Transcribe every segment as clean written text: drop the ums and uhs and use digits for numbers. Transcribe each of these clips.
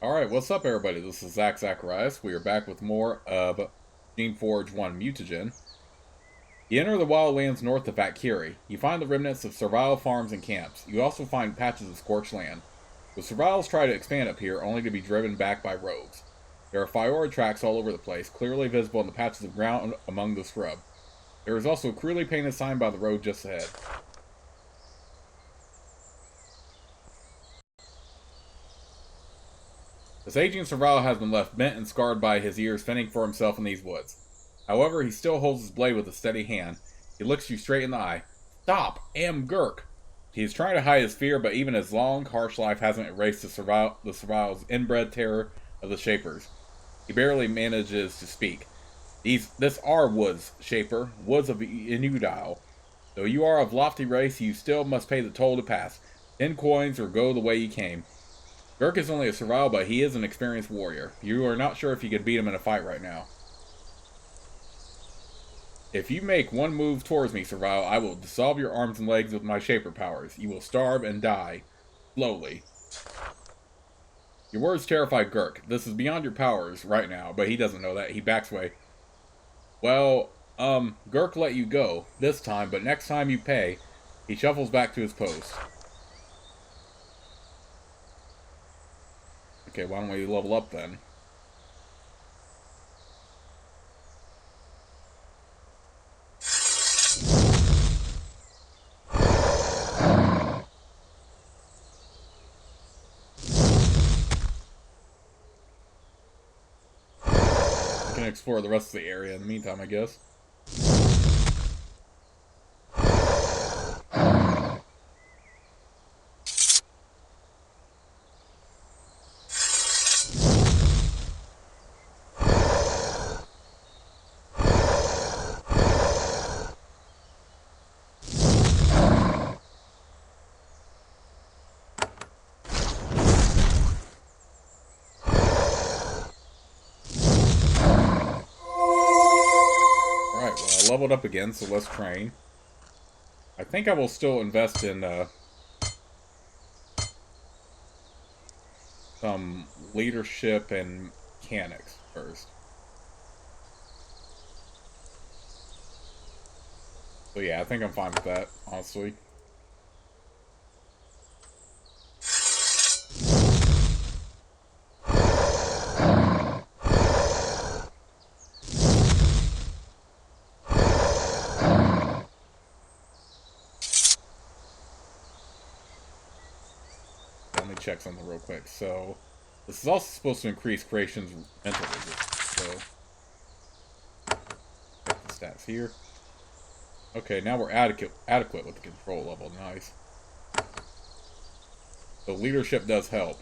Alright, what's up everybody? This is Zacharias. We are back with more of Geneforge 1 Mutagen. You enter the wildlands north of Valkyrie. You find the remnants of survival farms and camps. You also find patches of scorched land. The survivals try to expand up here, only to be driven back by rogues. There are Fiora tracks all over the place, clearly visible in the patches of ground among the scrub. There is also a crudely painted sign by the road just ahead. This aging survivor has been left bent and scarred by his years fending for himself in these woods. However, he still holds his blade with a steady hand. He looks you straight in the eye. Stop! Am Gurk! He is trying to hide his fear, but even his long, harsh life hasn't erased the survival's inbred terror of the Shapers. He barely manages to speak. This are woods, Shaper, woods of Inudile. Though you are of lofty race, you still must pay the toll to pass. 10 coins or go the way you came. Gurk is only a survivor, but he is an experienced warrior. You are not sure if you could beat him in a fight right now. If you make one move towards me, survivor, I will dissolve your arms and legs with my Shaper powers. You will starve and die. Slowly. Your words terrify Gurk. This is beyond your powers right now, but he doesn't know that. He backs away. Well, Gurk let you go this time, but next time you pay. He shuffles back to his post. Okay, why don't we level up then? We can explore the rest of the area in the meantime, I guess. Leveled up again, so let's train. I think I will still invest in some leadership and mechanics first. So yeah, I think I'm fine with that, honestly. Check something real quick. So this is also supposed to increase creation's mental resistance. So check the stats here. Okay, now we're adequate with the control level. Nice. So leadership does help.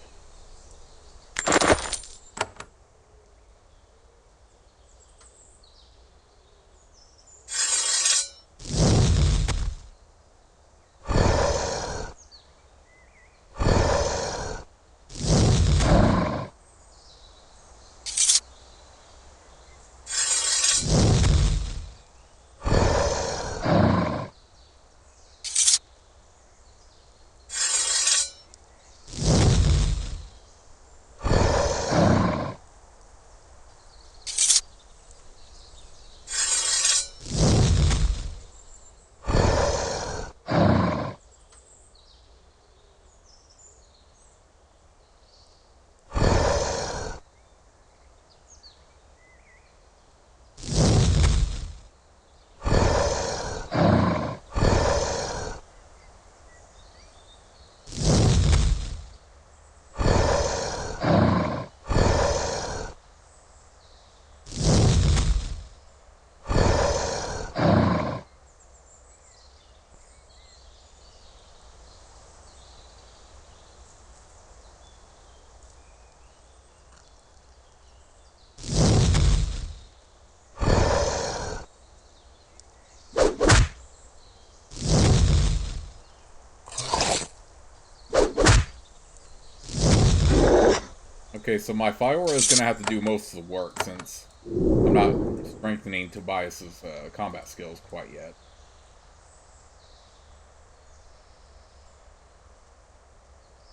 Okay, so my Fiora is going to have to do most of the work since I'm not strengthening Tobias's combat skills quite yet.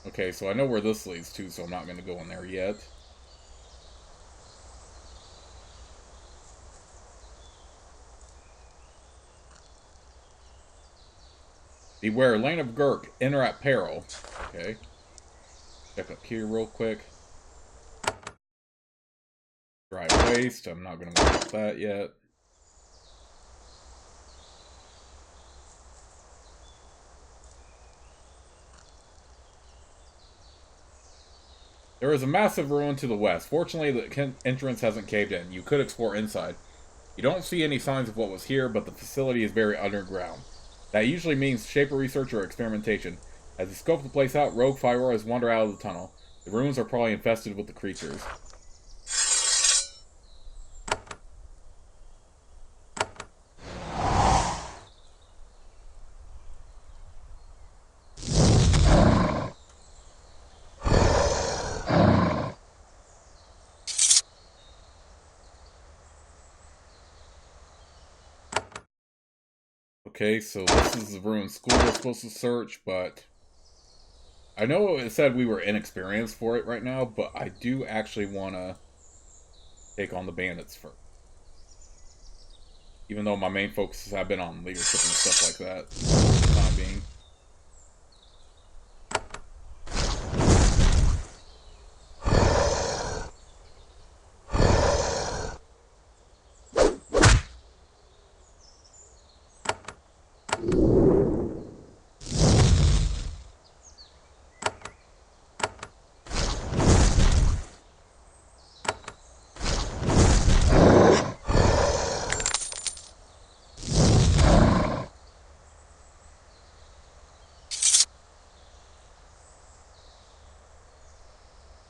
Okay, so I know where this leads to, so I'm not going to go in there yet. Beware, Lane of Gurk, enter at peril. Okay. Check up here real quick. Dry waste, I'm not going to worry about that yet. There is a massive ruin to the west. Fortunately, the entrance hasn't caved in. You could explore inside. You don't see any signs of what was here, but the facility is very underground. That usually means Shaper research or experimentation. As you scope the place out, rogue Fyroras wander out of the tunnel. The ruins are probably infested with the creatures. Okay, so this is the ruined school we're supposed to search, but I know it said we were inexperienced for it right now, but I do actually want to take on the bandits first. Even though my main focuses have been on leadership and stuff like that, for the time being.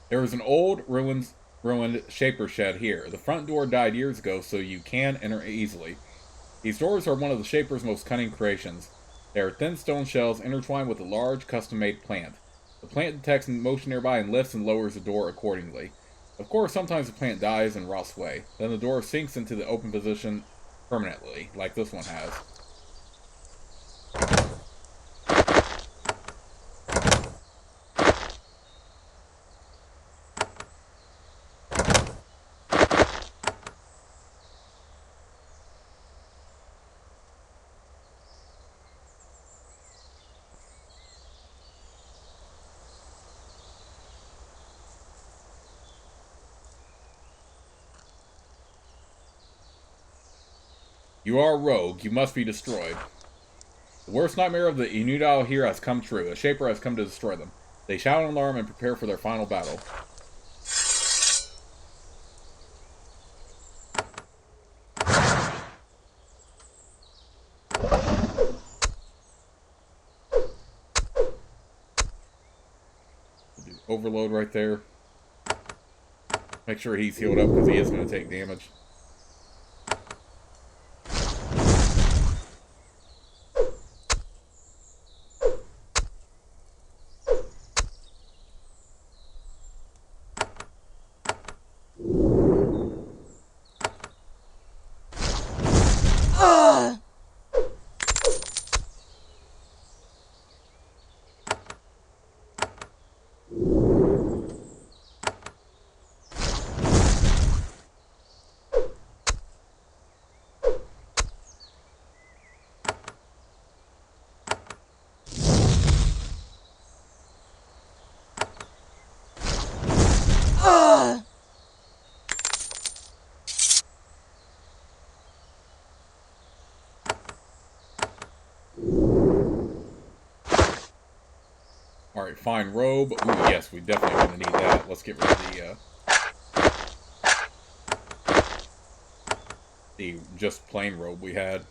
There is an old, ruined Shaper shed here. The front door died years ago, so you can enter easily. These doors are one of the Shaper's most cunning creations. They are thin stone shells intertwined with a large, custom-made plant. The plant detects motion nearby and lifts and lowers the door accordingly. Of course, sometimes the plant dies and rots away. Then the door sinks into the open position permanently, like this one has. You are a rogue. You must be destroyed. The worst nightmare of the Inudao here has come true. A Shaper has come to destroy them. They shout an alarm and prepare for their final battle. Overload right there. Make sure he's healed up because he is going to take damage. Alright, fine robe. Ooh, yes, we definitely going to need that. Let's get rid of the just plain robe we had.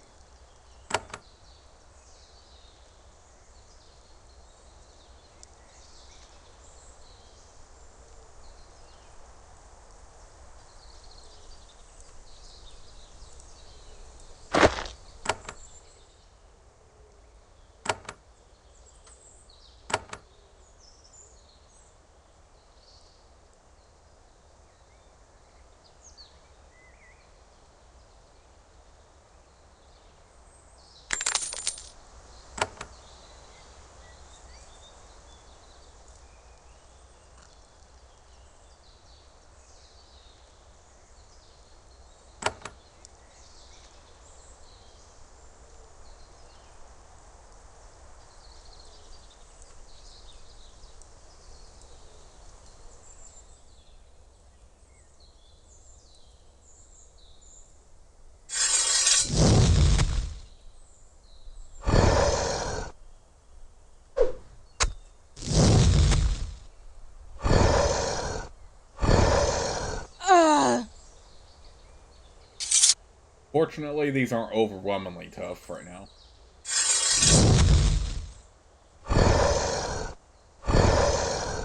Fortunately, these aren't overwhelmingly tough right now.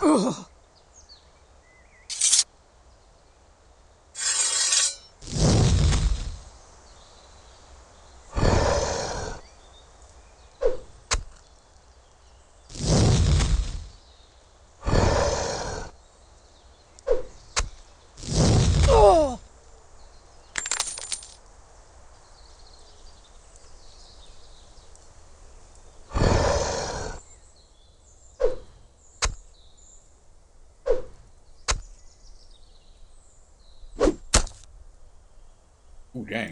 Ugh. Oh! Ooh, dang.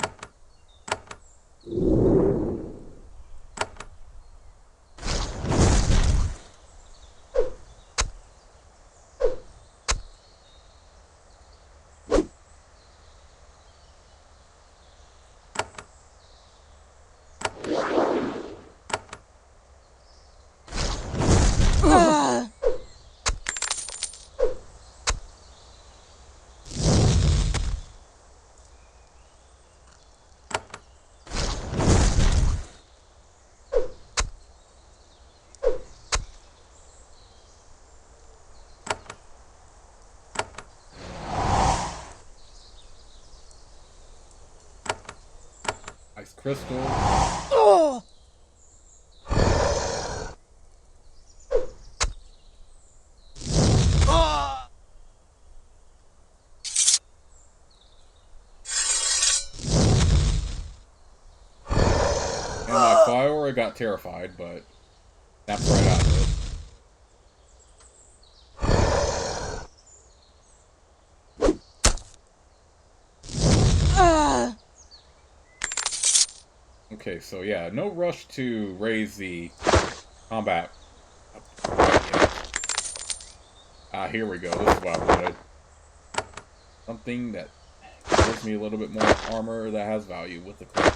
Ah! Ice crystal. Oh! Ah! And my follower got terrified, but snapped right out of it. Ah! Okay, so yeah, no rush to raise the combat quite yet. Ah, here we go. This is what I wanted. Something that gives me a little bit more armor that has value with the crit.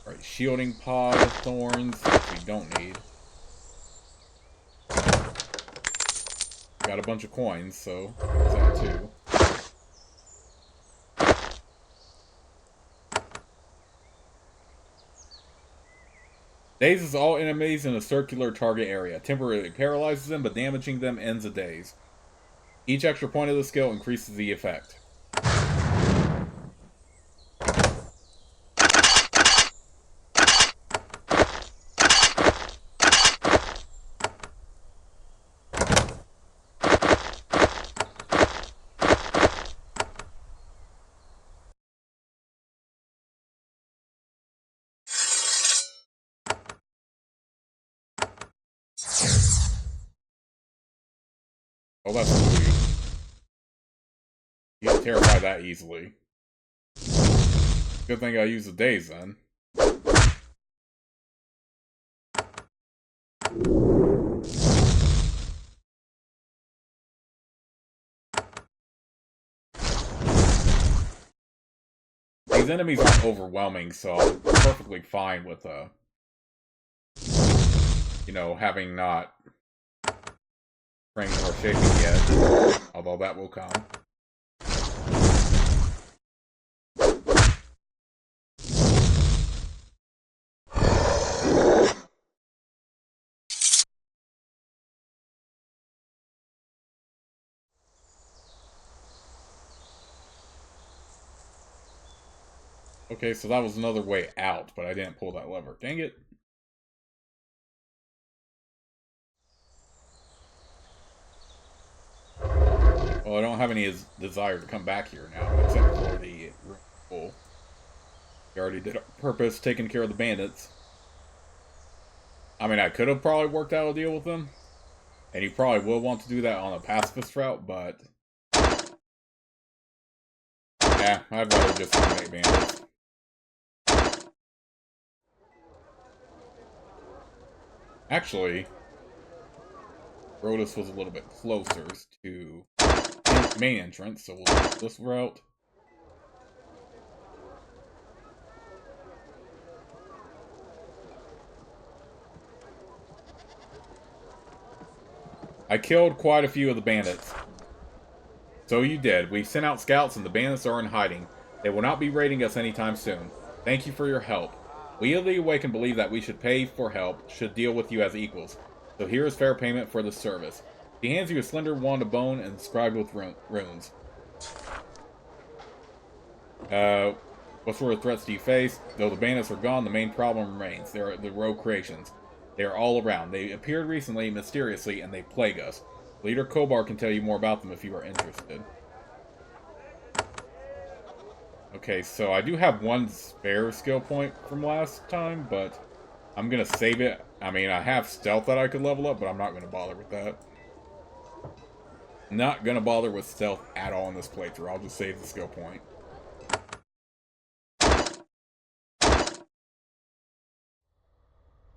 Alright, shielding pod of thorns, which we don't need. Got a bunch of coins, so there's that too. Dazes all enemies in a circular target area. Temporarily paralyzes them, but damaging them ends a daze. Each extra point of the skill increases the effect. Oh, that's booty. You get terrified that easily. Good thing I used the daze then. These enemies aren't overwhelming, so I'm perfectly fine with, you know, having not training or shaping yet. Although that will come. Okay, so that was another way out, but I didn't pull that lever. Dang it. Well, I don't have any desire to come back here now, except for the room full. We already did our purpose, taking care of the bandits. I mean, I could have probably worked out a deal with them, and you probably will want to do that on a pacifist route, but yeah, I'd rather just eliminate bandits. Actually, Rhodas was a little bit closer to the main entrance, so we'll do this route. I killed quite a few of the bandits. So you did. We've sent out scouts and the bandits are in hiding. They will not be raiding us anytime soon. Thank you for your help. We of the Awakened believe that we should pay for help, should deal with you as equals. So here is fair payment for this service. He hands you a slender wand of bone and inscribed with runes. What sort of threats do you face? Though the bandits are gone, the main problem remains. They are the rogue creations. They are all around. They appeared recently, mysteriously, and they plague us. Leader Kobar can tell you more about them if you are interested. Okay, so I do have one spare skill point from last time, but I'm going to save it. I mean, I have stealth that I could level up, but I'm not going to bother with that. Not going to bother with stealth at all in this playthrough. I'll just save the skill point.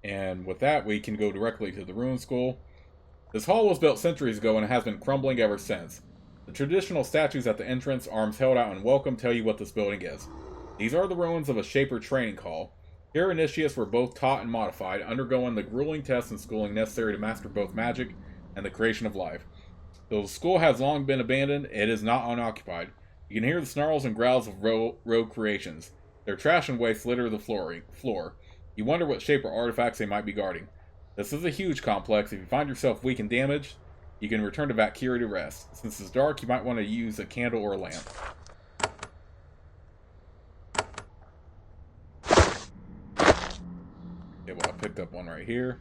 And with that, we can go directly to the Ruin School. This hall was built centuries ago and has been crumbling ever since. The traditional statues at the entrance, arms held out in welcome, tell you what this building is. These are the ruins of a Shaper training hall. Here initiates were both taught and modified, undergoing the grueling tests and schooling necessary to master both magic and the creation of life. Though the school has long been abandoned, it is not unoccupied. You can hear the snarls and growls of rogue creations. Their trash and waste litter the floor. You wonder what Shaper artifacts they might be guarding. This is a huge complex. If you find yourself weak and damaged, you can return to Valkyrie to rest. Since it's dark, you might want to use a candle or a lamp. Okay, well, I picked up one right here.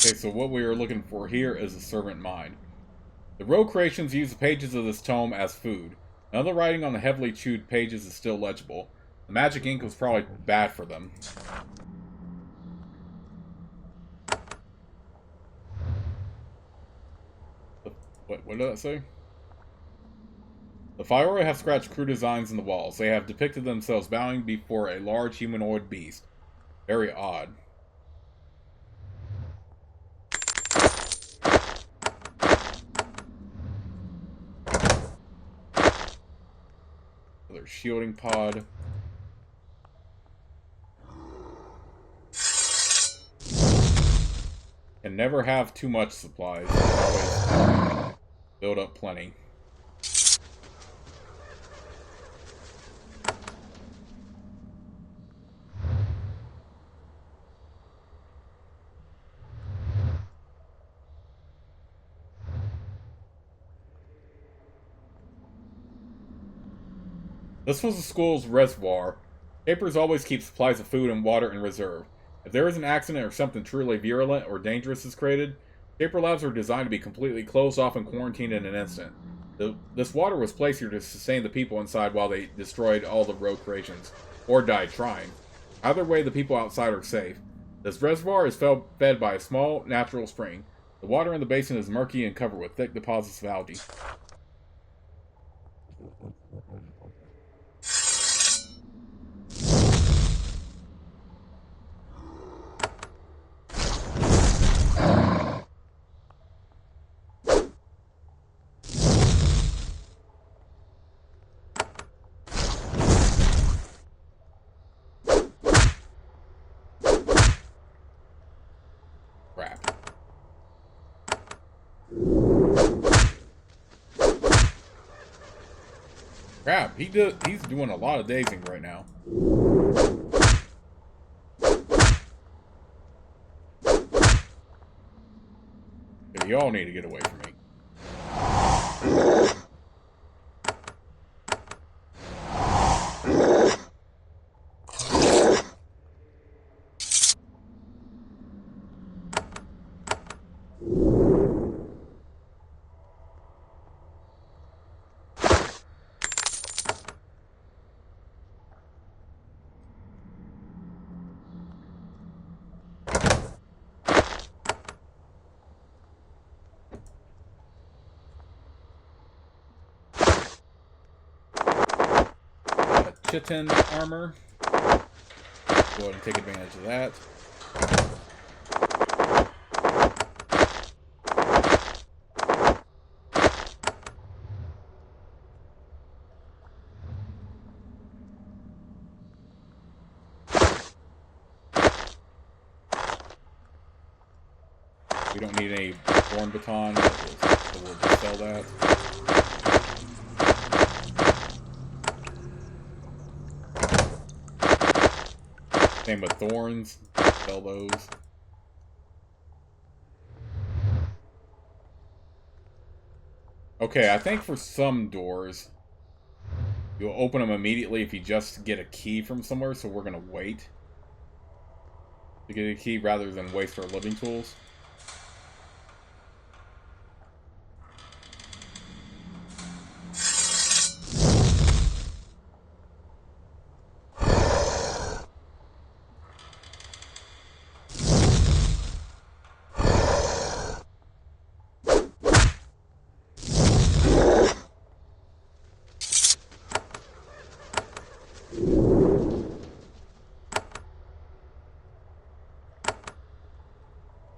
Okay, so what we are looking for here is a servant mine. The rogue creations use the pages of this tome as food. None of the writing on the heavily chewed pages is still legible. The magic ink was probably bad for them. What did that say? The Fiora have scratched crude designs in the walls. They have depicted themselves bowing before a large humanoid beast. Very odd. Another shielding pod. Can never have too much supplies. Always build up plenty. This was the school's reservoir. Shapers always keep supplies of food and water in reserve. If there is an accident or something truly virulent or dangerous is created, Shaper labs are designed to be completely closed off and quarantined in an instant. This water was placed here to sustain the people inside while they destroyed all the rogue creations, or died trying. Either way, the people outside are safe. This reservoir is fed by a small, natural spring. The water in the basin is murky and covered with thick deposits of algae. Crap, he's doing a lot of dazing right now. But y'all need to get away from me. Chitin armor. Go ahead and take advantage of that. We don't need any thorn baton, so we'll just sell that. Same with thorns, sell those. Okay, I think for some doors, you'll open them immediately if you just get a key from somewhere, so we're going to wait to get a key rather than waste our living tools.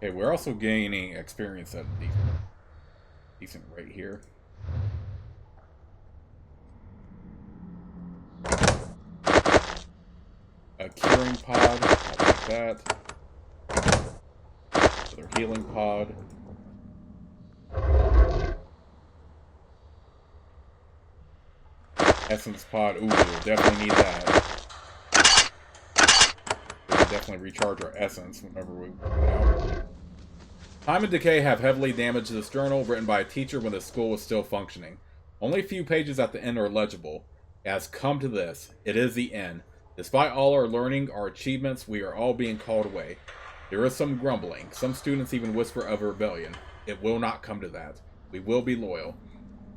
Okay, we're also gaining experience at a decent rate here. A curing pod, I'll take that. Another healing pod. Essence pod, ooh, we'll definitely need that. We can definitely recharge our essence whenever we run out. Time and decay have heavily damaged this journal, written by a teacher when the school was still functioning. Only a few pages at the end are legible. It has come to this. It is the end. Despite all our learning, our achievements, we are all being called away. There is some grumbling. Some students even whisper of rebellion. It will not come to that. We will be loyal.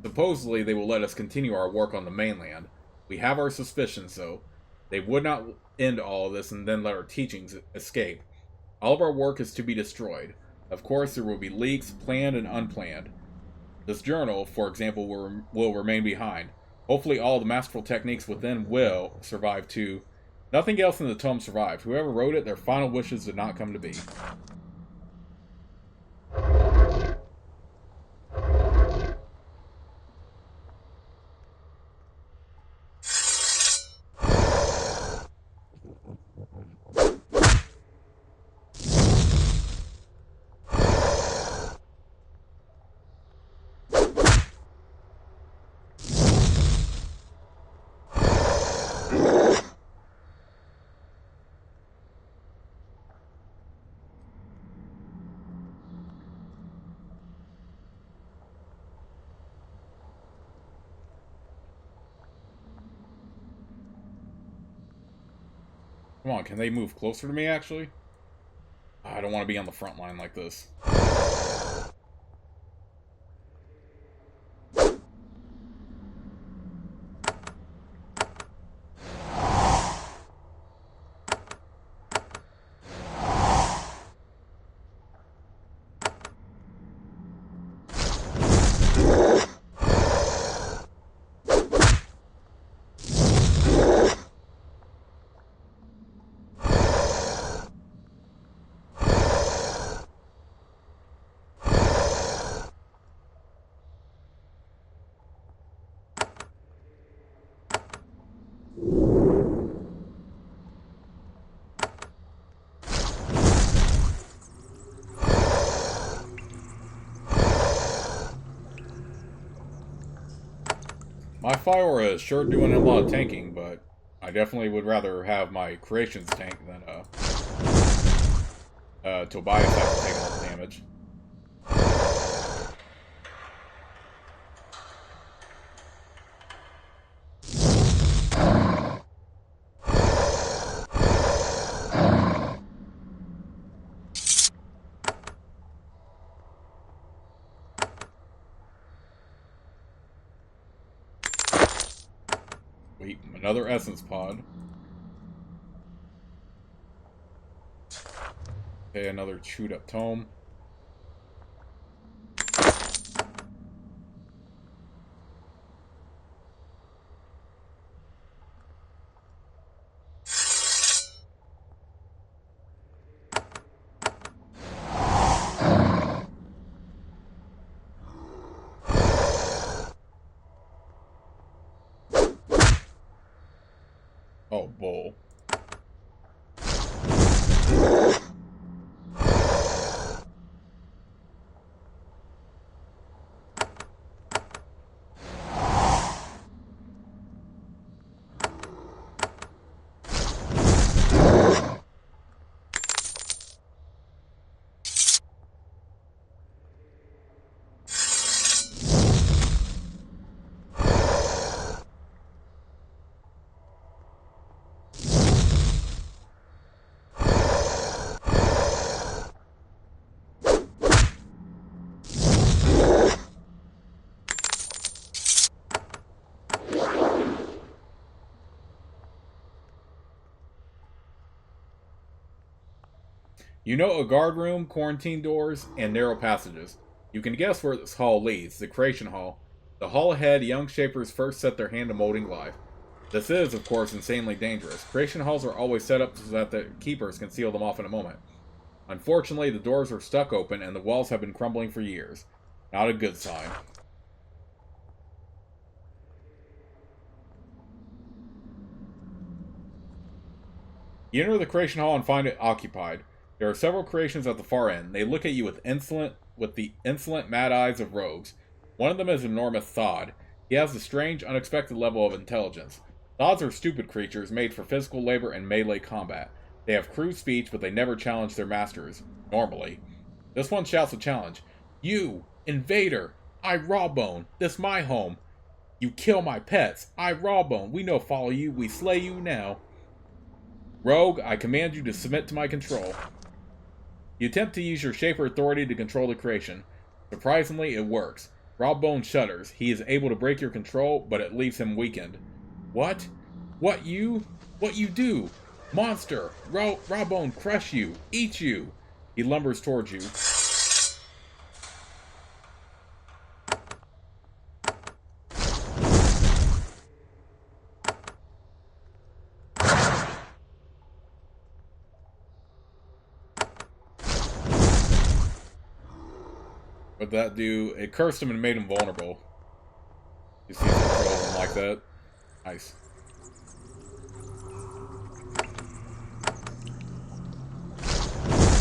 Supposedly, they will let us continue our work on the mainland. We have our suspicions, though. They would not end all of this and then let our teachings escape. All of our work is to be destroyed. Of course, there will be leaks, planned and unplanned. This journal, for example, will remain behind. Hopefully all the masterful techniques within will survive too. Nothing else in the tome survived. Whoever wrote it, their final wishes did not come to be. Come on, can they move closer to me, actually? I don't want to be on the front line like this. My Fiora is sure doing a lot of tanking, but I definitely would rather have my creations tank than Tobias have to take all the damage. Wait, another essence pod. Okay, another chewed up tome. Oh, bull. You know a guard room, quarantine doors, and narrow passages. You can guess where this hall leads, the Creation Hall. The hall ahead, young Shapers first set their hand to molding life. This is, of course, insanely dangerous. Creation Halls are always set up so that the Keepers can seal them off in a moment. Unfortunately, the doors are stuck open and the walls have been crumbling for years. Not a good sign. You enter the Creation Hall and find it occupied. There are several creations at the far end. They look at you with the insolent mad eyes of rogues. One of them is an enormous Thod. He has a strange, unexpected level of intelligence. Thods are stupid creatures made for physical labor and melee combat. They have crude speech, but they never challenge their masters. Normally. This one shouts a challenge. You, invader! I Rawbone! This my home! You kill my pets! I Rawbone! We no follow you, we slay you now! Rogue, I command you to submit to my control. You attempt to use your Shaper authority to control the creation. Surprisingly, it works. Rawbone shudders. He is able to break your control, but it leaves him weakened. What? What you do? Monster! Rawbone crush you! Eat you! He lumbers towards you. What'd that do? It cursed him and made him vulnerable. You see him control him like that? Nice.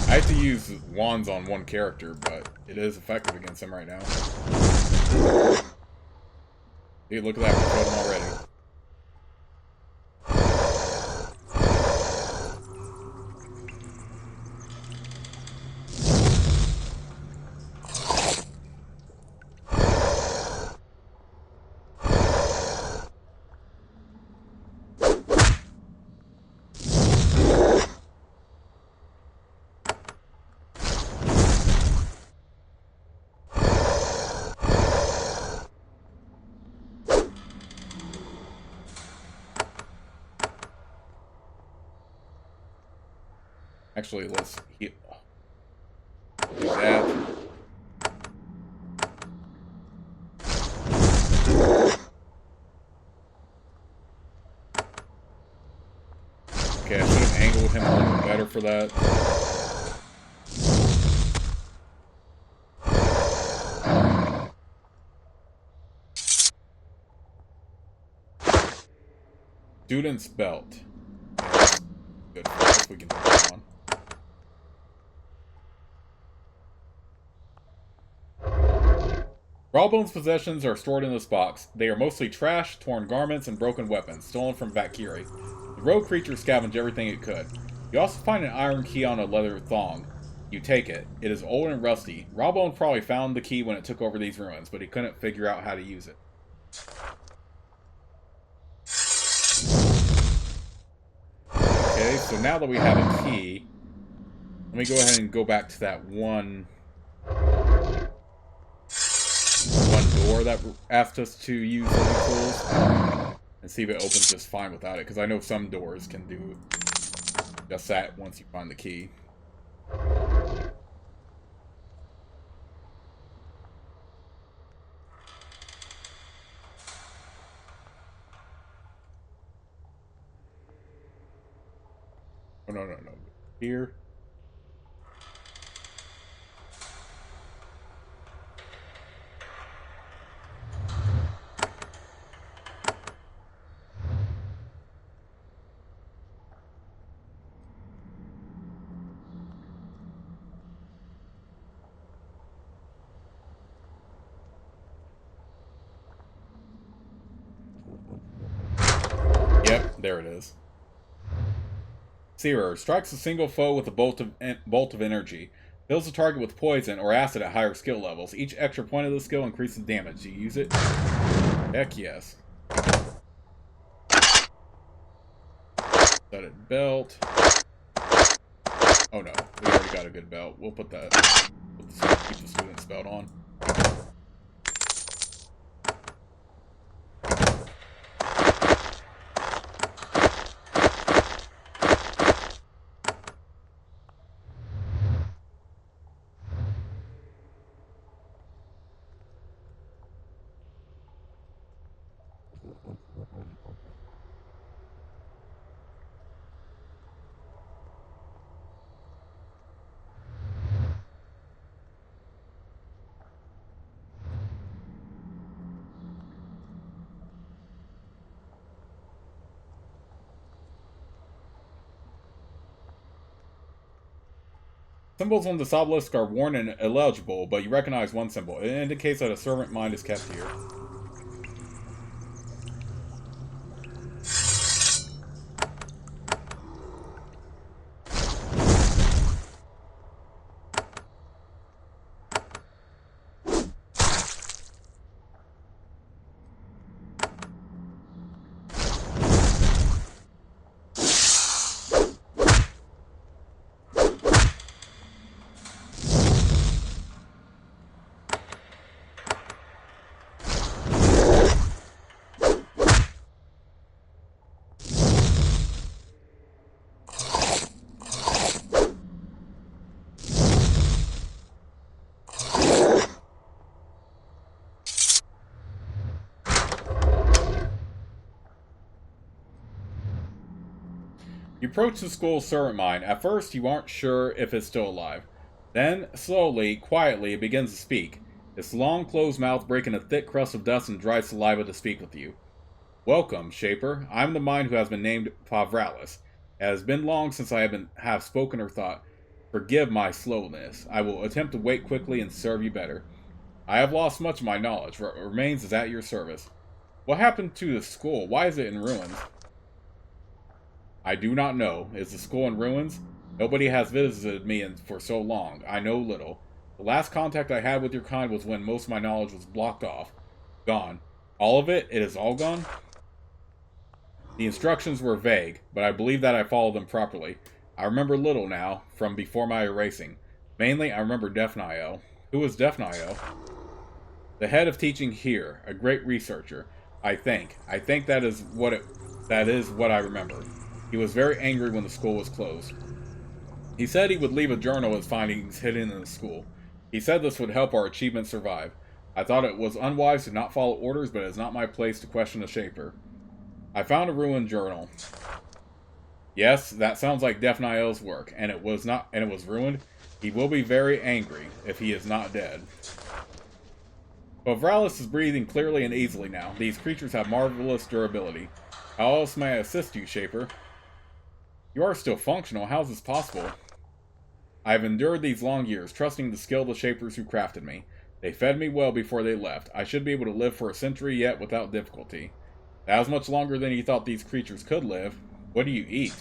I have to use wands on one character, but it is effective against him right now. Dude, look at that, we killed him already. Actually, let's heal. Do that. Okay, I should have angled him a little bit better for that. Student's belt. Good for us. We can put that on. Rawbone's possessions are stored in this box. They are mostly trash, torn garments, and broken weapons, stolen from Valkyrie. The rogue creature scavenged everything it could. You also find an iron key on a leather thong. You take it. It is old and rusty. Rawbone probably found the key when it took over these ruins, but he couldn't figure out how to use it. Okay, so now that we have a key, let me go ahead and go back to that one door that asked us to use the tools and see if it opens just fine without it, because I know some doors can do just that once you find the key. Oh, no. Here. Yep, there it is. Searer strikes a single foe with a bolt of energy. Fills the target with poison or acid at higher skill levels. Each extra point of the skill increases damage. Do you use it? Heck yes. Studded belt. Oh no, we already got a good belt. We'll put that. Keep the student's belt on. Symbols on this obelisk are worn and illegible, but you recognize one symbol. It indicates that a servant mind is kept here. You approach the school's servant mine. At first, you aren't sure if it's still alive. Then, slowly, quietly, it begins to speak. Its long, closed mouth breaking a thick crust of dust and dry saliva to speak with you. Welcome, Shaper. I'm the mind who has been named Favralis. It has been long since I have spoken or thought. Forgive my slowness. I will attempt to wait quickly and serve you better. I have lost much of my knowledge. What remains is at your service. What happened to the school? Why is it in ruins? I do not know. Is the school in ruins? Nobody has visited me for so long. I know little. The last contact I had with your kind was when most of my knowledge was blocked off. Gone. All of it? It is all gone? The instructions were vague, but I believe that I followed them properly. I remember little now, from before my erasing. Mainly, I remember Defnio. Who was Defnio? The head of teaching here, a great researcher. I think that is what I remember. He was very angry when the school was closed. He said he would leave a journal of his findings hidden in the school. He said this would help our achievement survive. I thought it was unwise to not follow orders, but it is not my place to question the Shaper. I found a ruined journal. Yes, that sounds like Defnio's work, and it was ruined. He will be very angry if he is not dead. But Vralis is breathing clearly and easily now. These creatures have marvelous durability. How else may I assist you, Shaper? You are still functional. How is this possible? I have endured these long years, trusting the skill of the Shapers who crafted me. They fed me well before they left. I should be able to live for a century yet without difficulty. That was much longer than you thought these creatures could live. What do you eat?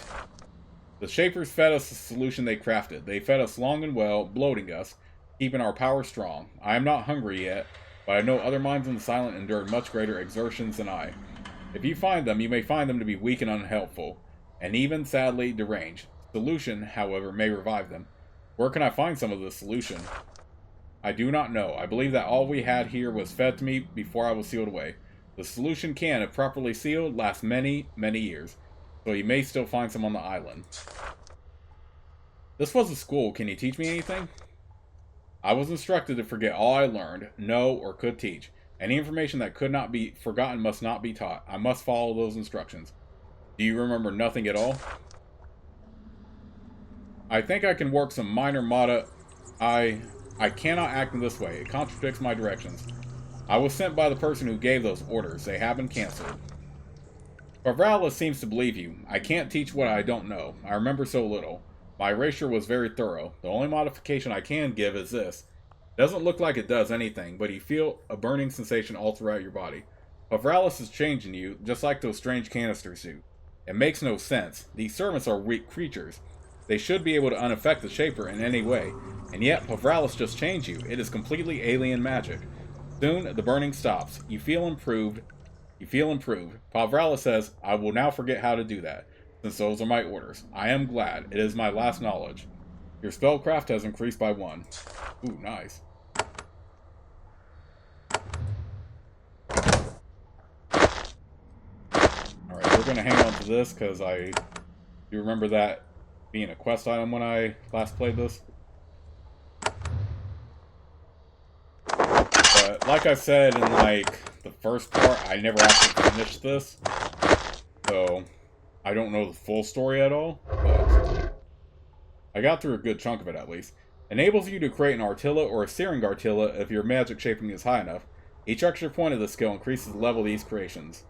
The Shapers fed us the solution they crafted. They fed us long and well, bloating us, keeping our power strong. I am not hungry yet, but I know other minds in the Silent endured much greater exertions than I. If you find them, you may find them to be weak and unhelpful, and even, sadly, deranged. Solution, however, may revive them. Where can I find some of the solution? I do not know. I believe that all we had here was fed to me before I was sealed away. The solution can, if properly sealed, last many, many years, so you may still find some on the island. This was a school. Can you teach me anything? I was instructed to forget all I learned, know, or could teach. Any information that could not be forgotten must not be taught. I must follow those instructions. Do you remember nothing at all? I think I can work some minor mata. I cannot act in this way. It contradicts my directions. I was sent by the person who gave those orders. They have been cancelled. Favralis seems to believe you. I can't teach what I don't know. I remember so little. My erasure was very thorough. The only modification I can give is this. It doesn't look like it does anything, but you feel a burning sensation all throughout your body. Favralis is changing you, just like those strange canisters do. It makes no sense. These servants are weak creatures. They should be able to unaffect the Shaper in any way, and yet Favralis just changed you. It is completely alien magic. Soon, the burning stops. You feel improved. Favralis says, I will now forget how to do that, since those are my orders. I am glad. It is my last knowledge. Your spellcraft has increased by 1. Ooh, nice. Alright, we're going to hang on to this, because I do remember that being a quest item when I last played this. But, like I said in, the first part, I never actually finished this. So, I don't know the full story at all, but I got through a good chunk of it at least. Enables you to create an Artilla or a Searing Artilla if your magic shaping is high enough. Each extra point of the skill increases the level of these creations.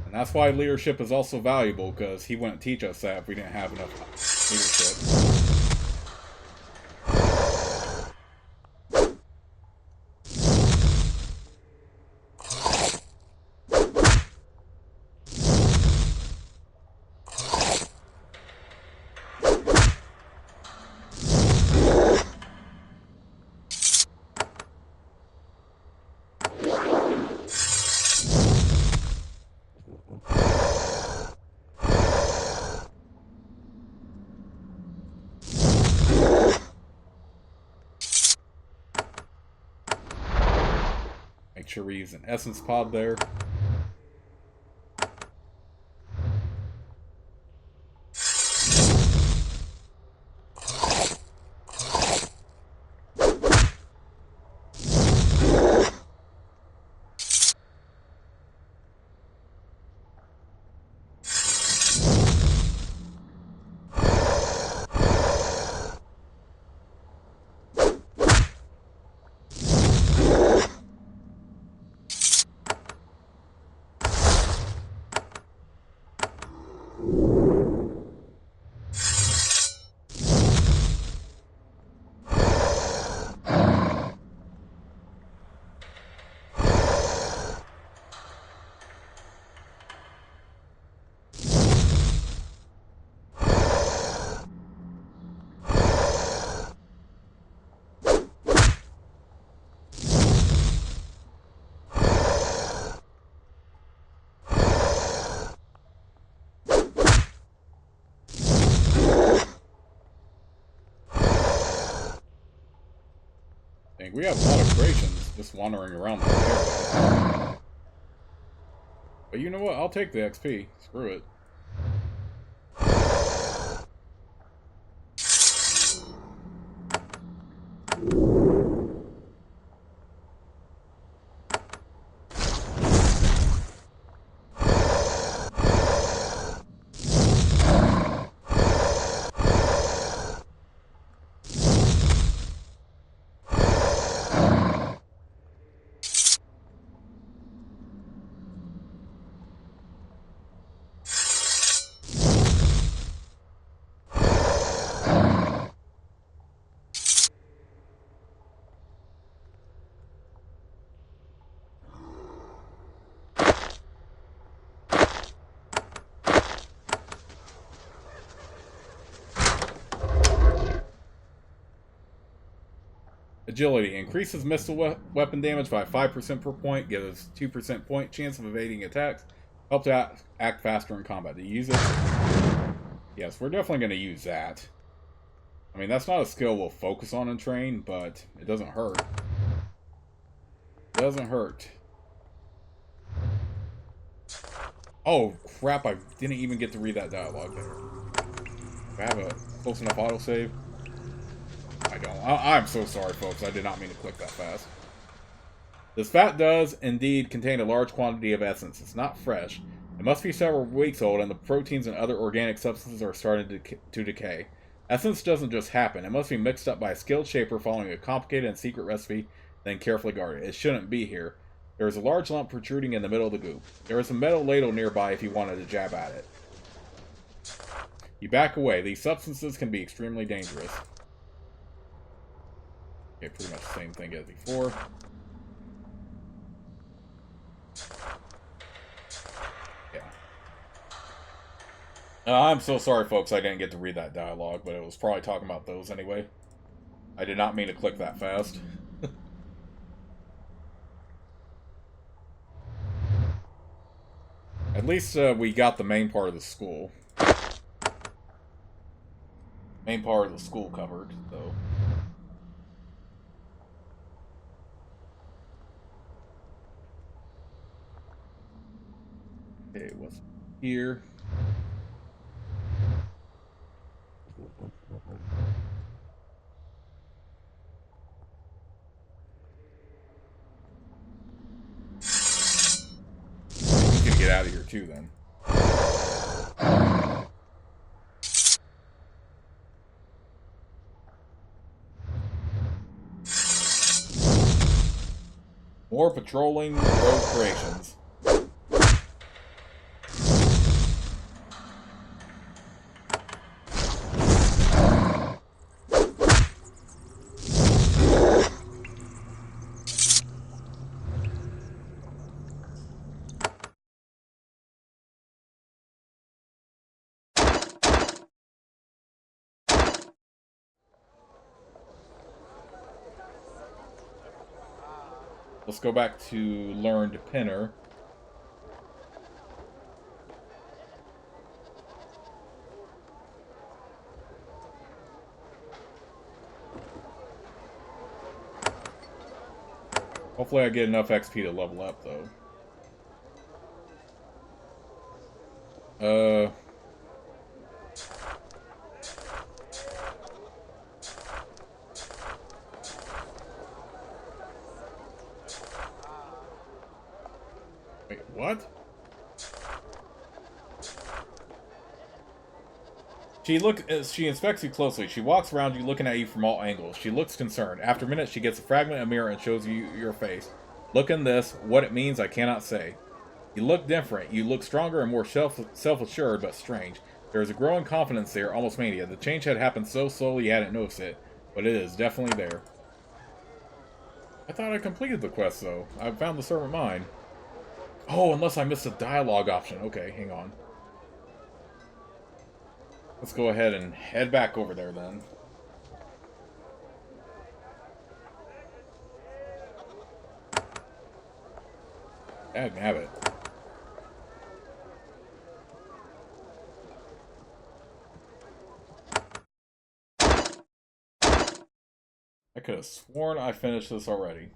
And that's why leadership is also valuable, because he wouldn't teach us that if we didn't have enough leadership. Make sure we use an essence pod there. We have a lot of creations just wandering around this area. But you know what? I'll take the XP. Screw it. Agility. Increases missile weapon damage by 5% per point. Gives 2% point chance of evading attacks. Helps act faster in combat. To use it? Yes, we're definitely going to use that. I mean, that's not a skill we'll focus on and train, but it doesn't hurt. It doesn't hurt. Oh, crap, I didn't even get to read that dialogue there. Do I have a close enough autosave? I don't. I'm so sorry, folks. I did not mean to click that fast. This fat does indeed contain a large quantity of essence. It's not fresh. It must be several weeks old, and the proteins and other organic substances are starting to decay. Essence doesn't just happen. It must be mixed up by a skilled shaper following a complicated and secret recipe, then carefully guarded. It shouldn't be here. There is a large lump protruding in the middle of the goop. There is a metal ladle nearby if you wanted to jab at it. You back away. These substances can be extremely dangerous. Okay, pretty much the same thing as before. Yeah. I'm so sorry, folks, I didn't get to read that dialogue, but it was probably talking about those anyway. I did not mean to click that fast. At least we got the main part of the school. Main part of the school covered, though. Okay, what's here? He's gonna get out of here too, then. More patrolling road creations. Let's go back to learned pinner. Hopefully I get enough XP to level up, though. Wait, what? She inspects you closely. She walks around you, looking at you from all angles. She looks concerned. After a minute, she gets a fragment of mirror and shows you your face. Look in this. What it means, I cannot say. You look different. You look stronger and more self-assured, but strange. There is a growing confidence there, almost mania. The change had happened so slowly you hadn't noticed it, but it is definitely there. I thought I completed the quest, though. I found the servant mine. Oh, unless I missed a dialogue option. Okay, hang on. Let's go ahead and head back over there, then. Dagnabbit. I could have sworn I finished this already.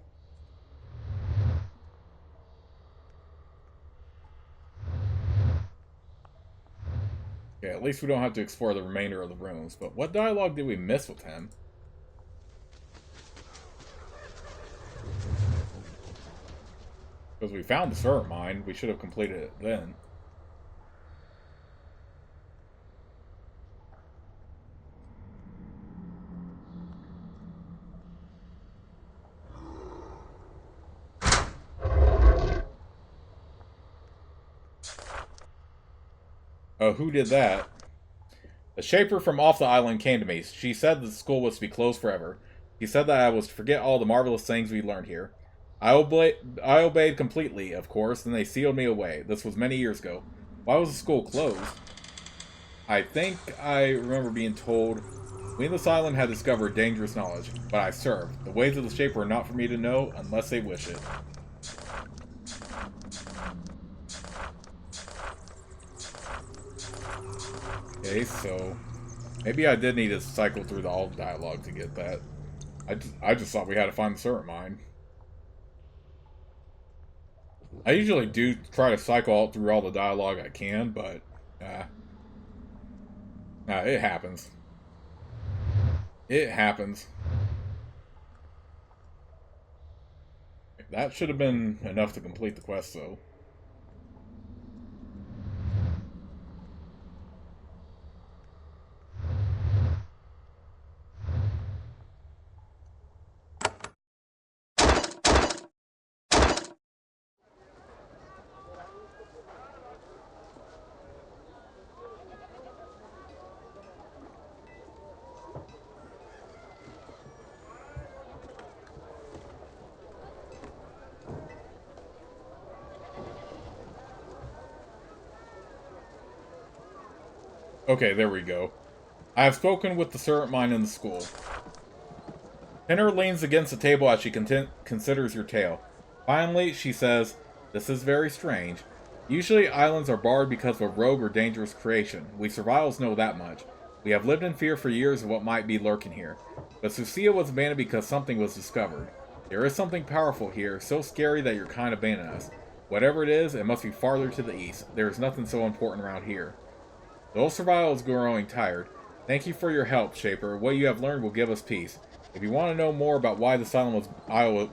Okay, at least we don't have to explore the remainder of the rooms. But what dialogue did we miss with him? Because we found the servant mine, we should have completed it then. Oh, who did that? A shaper from off the island came to me. She said the school was to be closed forever. She said that I was to forget all the marvelous things we learned here. I obeyed completely, of course, and they sealed me away. This was many years ago. Why was the school closed? I think I remember being told We in this island have discovered dangerous knowledge, but I serve. The ways of the Shaper are not for me to know unless they wish it. Okay, so maybe I did need to cycle through all the dialogue to get that. I just thought we had to find the serpent mine. I usually do try to cycle through all the dialogue I can, but it happens. It happens. That should have been enough to complete the quest, though. Okay, there we go. I have spoken with the serpent mine in the school. Pinner leans against the table as she considers your tale. Finally, she says, "This is very strange. Usually islands are barred because of a rogue or dangerous creation. We survivals know that much. We have lived in fear for years of what might be lurking here. But Sucia was abandoned because something was discovered. There is something powerful here, so scary that your kind abandoned us. Whatever it is, it must be farther to the east. There is nothing so important around here." The old survival is growing tired. Thank you for your help, Shaper. What you have learned will give us peace. If you want to know more about why this isle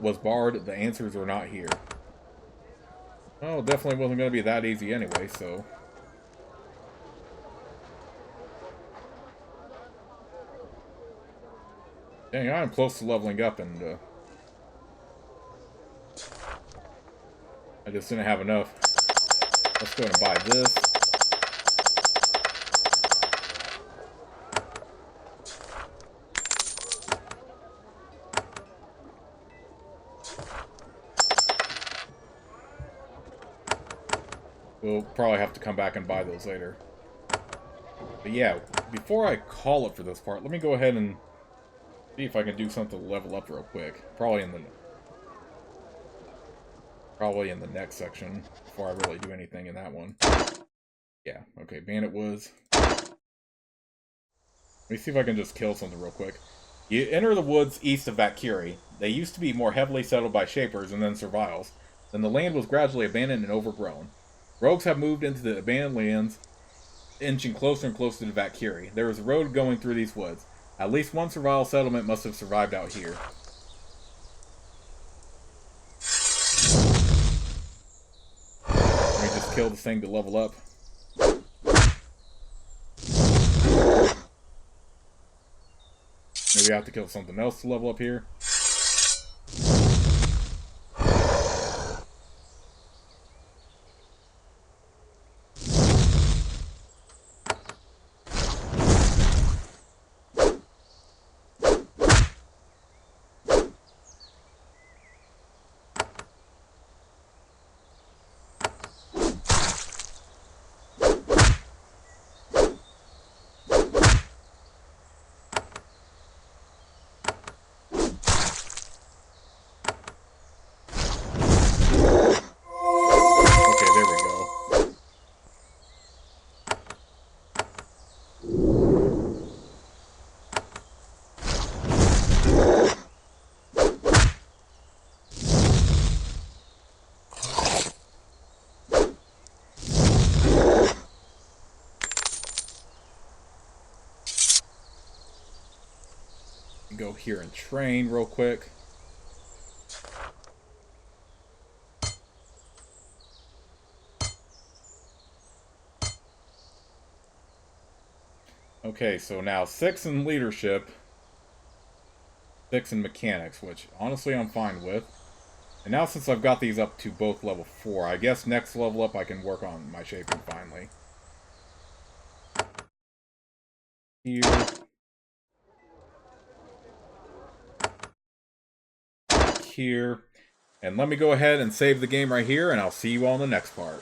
was barred, the answers are not here. Well, it definitely wasn't going to be that easy anyway, so... Dang, I'm close to leveling up, and I just didn't have enough. Let's go ahead and buy this. We'll probably have to come back and buy those later. But yeah, before I call it for this part, let me go ahead and see if I can do something to level up real quick. Probably in the next section, before I really do anything in that one. Yeah, okay, Bandit Woods. Let me see if I can just kill something real quick. You enter the woods east of Vakiri. They used to be more heavily settled by Shapers and then Serviles. Then the land was gradually abandoned and overgrown. Rogues have moved into the abandoned lands, inching closer and closer to Vakiri. There is a road going through these woods. At least one Servile settlement must have survived out here. Let me just kill this thing to level up. Maybe I have to kill something else to level up here. Go here and train real quick. Okay, so now 6 in leadership, 6 in mechanics, which honestly I'm fine with. And now since I've got these up to both level 4, I guess next level up I can work on my shaping finally. Here. Here. And let me go ahead and save the game right here, and I'll see you all in the next part.